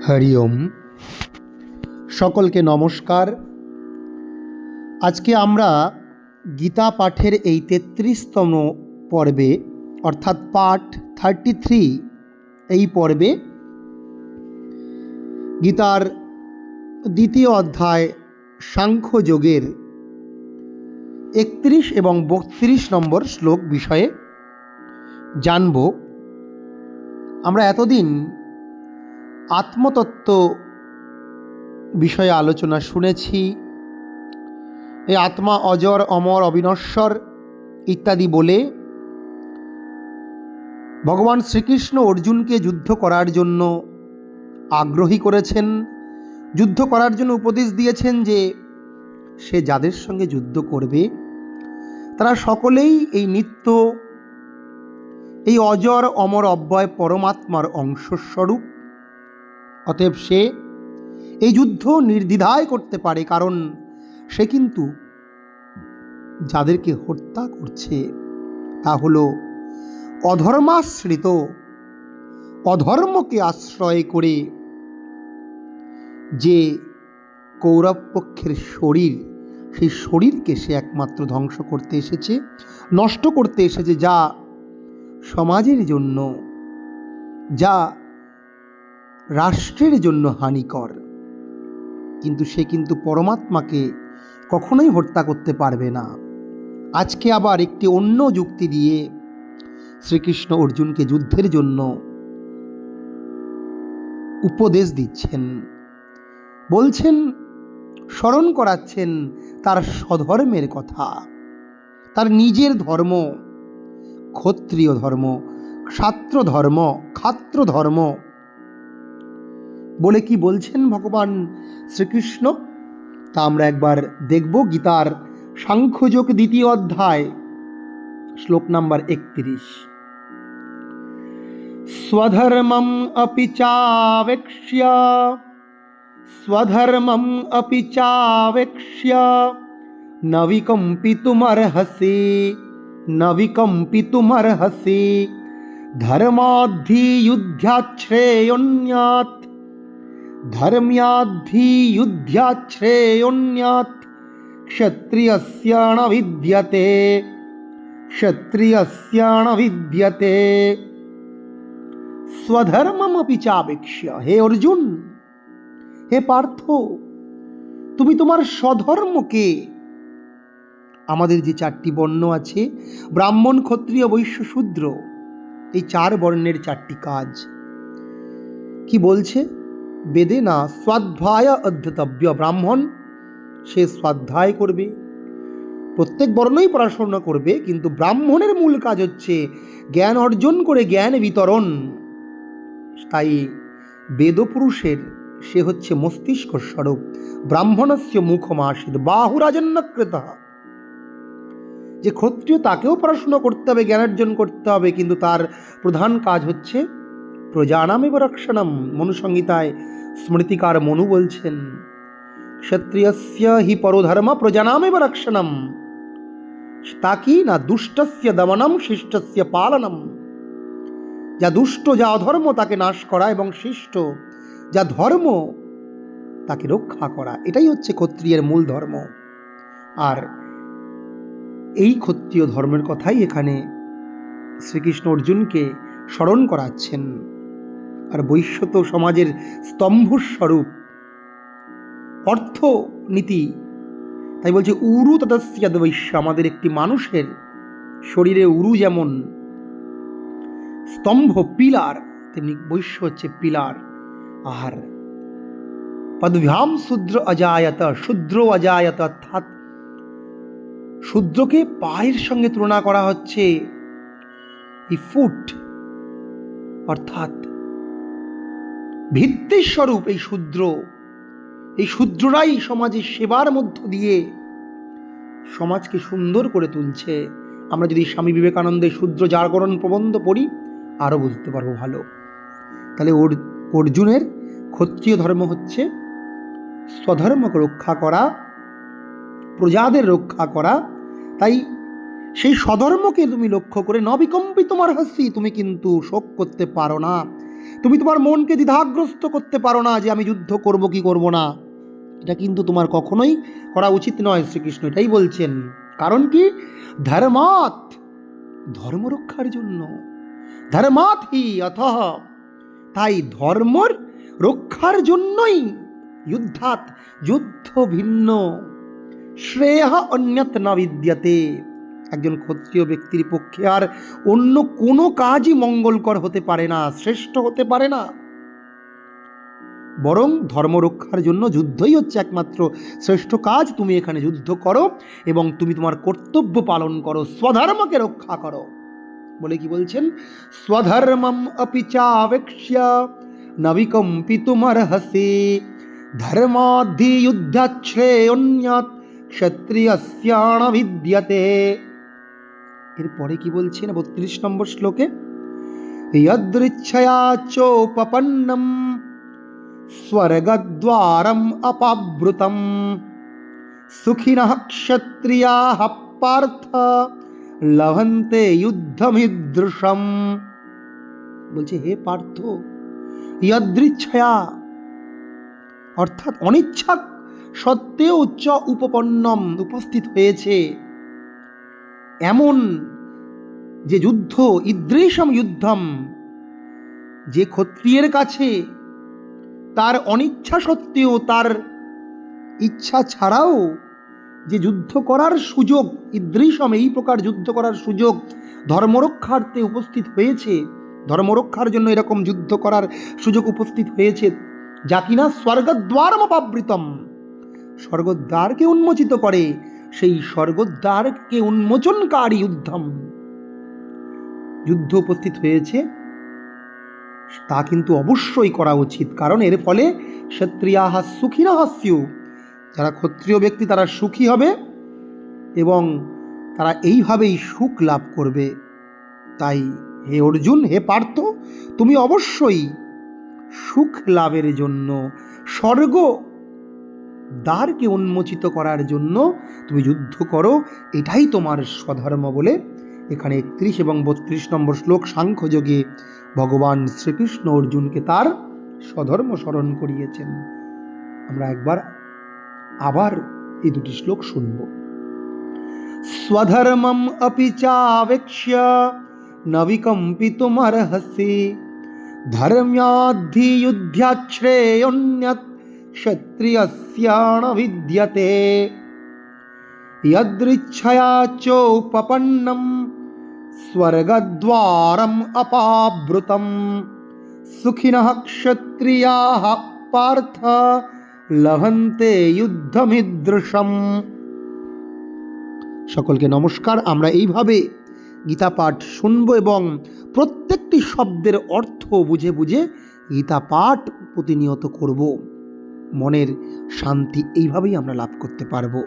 হরি ওম। সকলকে নমস্কার। আজকে আমরা গীতা পাঠের এই 33তম পর্বে অর্থাৎ পাঠ 33 এই পর্বে গীতার দ্বিতীয় অধ্যায় সাংখ্যযোগের 31 এবং 32 নম্বর শ্লোক বিষয়ে জানব। আমরা এতদিন আত্মতত্ত্ব বিষয়ে আলোচনা শুনেছি। এই আত্মা অজর, অমর, অবিনশ্বর ইত্যাদি বলে ভগবান শ্রীকৃষ্ণ অর্জুনকে যুদ্ধ করার জন্য আগ্রহী করেছেন, যুদ্ধ করার জন্য উপদেশ দিয়েছেন যে সে যাদের সঙ্গে যুদ্ধ করবে তারা সকলেই এই নিত্য, এই অজর, অমর, অব্যয় পরমাত্মার অংশস্বরূপ। অতএব সে এই যুদ্ধ নির্দ্বিধায় করতে পারে, কারণ সে কিন্তু যাদেরকে হত্যা করছে তা হল অধর্মাশ্রিত, অধর্মকে আশ্রয় করে যে কৌরব পক্ষের শরীর, সেই শরীরকে সে একমাত্র ধ্বংস করতে এসেছে, নষ্ট করতে এসেছে, যা সমাজের জন্য, যা রাষ্ট্রের জন্য হানিকর। কিন্তু সে কিন্তু পরমাত্মাকে কখনোই হত্যা করতে পারবে না। আজকে আবার একটি অন্য যুক্তি দিয়ে শ্রীকৃষ্ণ অর্জুনকে যুদ্ধের জন্য উপদেশ দিচ্ছেন, বলছেন, স্মরণ করাচ্ছেন তার স্বধর্মের কথা, তার নিজের ধর্ম, ক্ষত্রিয় ধর্ম, ক্ষাত্র ধর্ম, খাত্র ধর্ম বলে কি বলছেন ভগবান শ্রীকৃষ্ণ, তা আমরা একবার দেখব। গীতার সাংখ্যযোগ দ্বিতীয় অধ্যায় শ্লোক নাম্বার 31। স্বধর্মম অপি চাবেক্ষ্য, স্বধর্মম অপি চাবেক্ষ্য ন বিকম্পিতুমর্হসি, ন বিকম্পিতুমর্হসি ধর্মাদ্ধিযুদ্ধ্যাৎ শ্রেয়োন্যাৎ, ধর্ম্যাদ্ধিযুদ্ধ্যাৎ শ্রেয়োন্যাৎ ক্ষত্রিয়স্য ন বিদ্যতে, ক্ষত্রিয়স্য ন বিদ্যতে স্বধর্মমপি চাবেক্ষ্য। হে অর্জুন, হে পার্থ, তুমি তোমার স্বধর্মকে, আমাদের যে 4টি বর্ণ আছে, ব্রাহ্মণ, ক্ষত্রিয়, বৈশ্য, শূদ্র, এই 4 বর্ণের 4টি কাজ কি বলছে বেদে? না স্বাধ্যায় অধ্যতব্য। ব্রাহ্মণ সে স্বাধ্যায় করবে, প্রত্যেক বর্ণই পড়াশোনা করবে, কিন্তু ব্রাহ্মণের মূল কাজ হচ্ছে জ্ঞান অর্জন করে জ্ঞান বিতরণ। তাই বেদপুরুষের সে হচ্ছে মস্তিষ্ক স্বরূপ। ব্রাহ্মণস্য মুখমাসিত বাহুরাজন্যকৃতঃ। যে ক্ষত্রিয় তাকেও পড়াশোনা করতে হবে, জ্ঞান অর্জন করতে হবে, কিন্তু তার প্রধান কাজ হচ্ছে প্রজানামেব রক্ষণম। মনুসংহিতায় স্মৃতিকার মনু বলছেন, ক্ষত্রিয়স্য হি পরধর্ম প্রজানামেব রক্ষণম। তা কি না দুষ্টস্য দমনম শিষ্টস্য পালনম। যা দুষ্ট, যা অধর্ম তাকে নাশ করা, এবং শিষ্ট যা ধর্ম তাকে রক্ষা করা, এটাই হচ্ছে ক্ষত্রিয়ের মূল ধর্ম। আর এই ক্ষত্রিয় ধর্মের কথাই এখানে শ্রীকৃষ্ণ অর্জুনকে স্মরণ করাচ্ছেন। আর বৈশ্য তো সমাজের স্তম্ভস্বরূপ, অর্থনীতি। তাই বলছে উরু তদস্যাদ বৈশ্য। আমাদের একটি মানুষের শরীরে উরু যেমন স্তম্ভ, পিলার, তেমনি বৈশ্য হচ্ছে পিলার। আর পদভ্যাম শূদ্র অজায়ত, শূদ্র অজায়ত, অর্থাৎ শূদ্রকে পায়ের সঙ্গে তুলনা করা হচ্ছে এই ফুট, অর্থাৎ ভিত্তির স্বরূপ এই শূদ্র। এই শূদ্ররাই সমাজের সেবার মধ্য দিয়ে সমাজকে সুন্দর করে তুলছে। আমরা যদি স্বামী বিবেকানন্দের শূদ্র জাগরণ প্রবন্ধ পড়ি আরো বুঝতে পারবো ভালো। তাহলে অর্জুনের ক্ষত্রিয় ধর্ম হচ্ছে স্বধর্মকে রক্ষা করা, প্রজাদের রক্ষা করা। তাই সেই স্বধর্মকে তুমি লক্ষ্য করে ন বিকম্পিতুমর্হসি, তুমি কিন্তু শোক করতে পারো না। তুমি তোমার মনকে দ্বিধাগ্রস্ত করতে পারো না যে আমি যুদ্ধ করব কি করব না। এটা কিন্তু তোমার কখনোই করা উচিত নয়। শ্রীকৃষ্ণ এটাই বলছেন। কারণ কি? ধর্মাৎ, ধর্ম রক্ষার জন্য। ধর্মাৎ হি অথঃ, তাই ধর্মর রক্ষার জন্যই যুদ্ধাৎ, যুদ্ধ ভিন্ন, শ্রেয়ঃ অন্যত ন বিদ্যতে, একজন ক্ষত্রিয় ব্যক্তির পক্ষে আর অন্য কোনো কাজই মঙ্গলকর হতে পারে না, শ্রেষ্ঠ হতে পারে না। বরং ধর্ম রক্ষার জন্য যুদ্ধই হচ্ছে একমাত্র শ্রেষ্ঠ কাজ। তুমি এখানে যুদ্ধ করো এবং তুমি তোমার কর্তব্য পালন করো, স্বধর্মকে রক্ষা করো। বলে কি বলছেন? স্বধর্মম অপি চাবেক্ষ্য ন বিকম্পিতুমর্হসি ধর্মাদ্ধি যুদ্ধাশ্রেয়োন্যৎ ক্ষত্রিয়স্য ন বিদ্যতে। এরপরে কি বলছেন ৩২ নম্বর শ্লোকে? যদৃচ্ছয়া চোপপন্নম স্বর্গদ্বারম অপাবৃতম সুখিনঃ ক্ষত্রিয়াঃ পার্থ লভন্তে যুদ্ধমিদৃশম। বলছে হে পার্থ, যদৃচ্ছয়া অর্থাৎ অনিচ্ছা সত্ত্বেও চ উপপন্নম উপস্থিত হয়েছে এমন যে যুদ্ধ, ঈদৃশম যুদ্ধম, যে ক্ষত্রিয়ের কাছে তার অনিচ্ছা সত্ত্বেও, তার ইচ্ছা ছাড়াও যে যুদ্ধ করার সুযোগ, ঈদৃশম এই প্রকার যুদ্ধ করার সুযোগ ধর্মরক্ষার্থে উপস্থিত হয়েছে, ধর্মরক্ষার জন্য এরকম যুদ্ধ করার সুযোগ উপস্থিত হয়েছে, যা কিনা স্বর্গদ্বারমপাবৃতম, স্বর্গদ্বারকে উন্মোচিত করে, সেই স্বর্গদ্বারকে উন্মোচনকারী যুদ্ধম, যুদ্ধ উপস্থিত হয়েছে, তা কিন্তু অবশ্যই করা উচিত। কারণ এর ফলে ক্ষত্রিয়াঃ সুখিনঃ স্যুঃ, যারা ক্ষত্রিয় ব্যক্তি তারা সুখী হবে এবং তারা এইভাবেই সুখ লাভ করবে। তাই হে অর্জুন, হে পার্থ, তুমি অবশ্যই সুখ লাভের জন্য, স্বর্গ দ্বারকে উন্মোচিত করার জন্য তুমি যুদ্ধ করো, এটাই তোমার স্বধর্ম। বলে এখানে ৩১ এবং ৩২ নম্বর শ্লোক সাংখ্যযোগে ভগবান শ্রীকৃষ্ণ অর্জুনকে তার স্বধর্ম স্মরণ করিয়েছেন। আমরা একবার আবার এই দুটি শ্লোক শুনব। স্বধর্মম অপি চাবেক্ষ্য ন বিকম্পিতুমর্হসি ধর্ম্যাদ্ধি যুদ্ধাশ্রেয়োন্যৎ ক্ষত্রিয়স্য ন বিদ্যতে যদৃচ্ছয়া চোপপন্নম স্বর্গদ্বারম অপাবৃতম সুখিনঃ ক্ষত্রিয়াঃ পার্থ লভন্তে যুদ্ধমিদৃশম। সকলকে নমস্কার। আমরা এইভাবে গীতা পাঠ শুনব এবং প্রত্যেকটি শব্দের অর্থ বুঝে বুঝে গীতা পাঠ প্রতিনিয়ত করব। মনের শান্তি এইভাবেই আমরা লাভ করতে পারবো।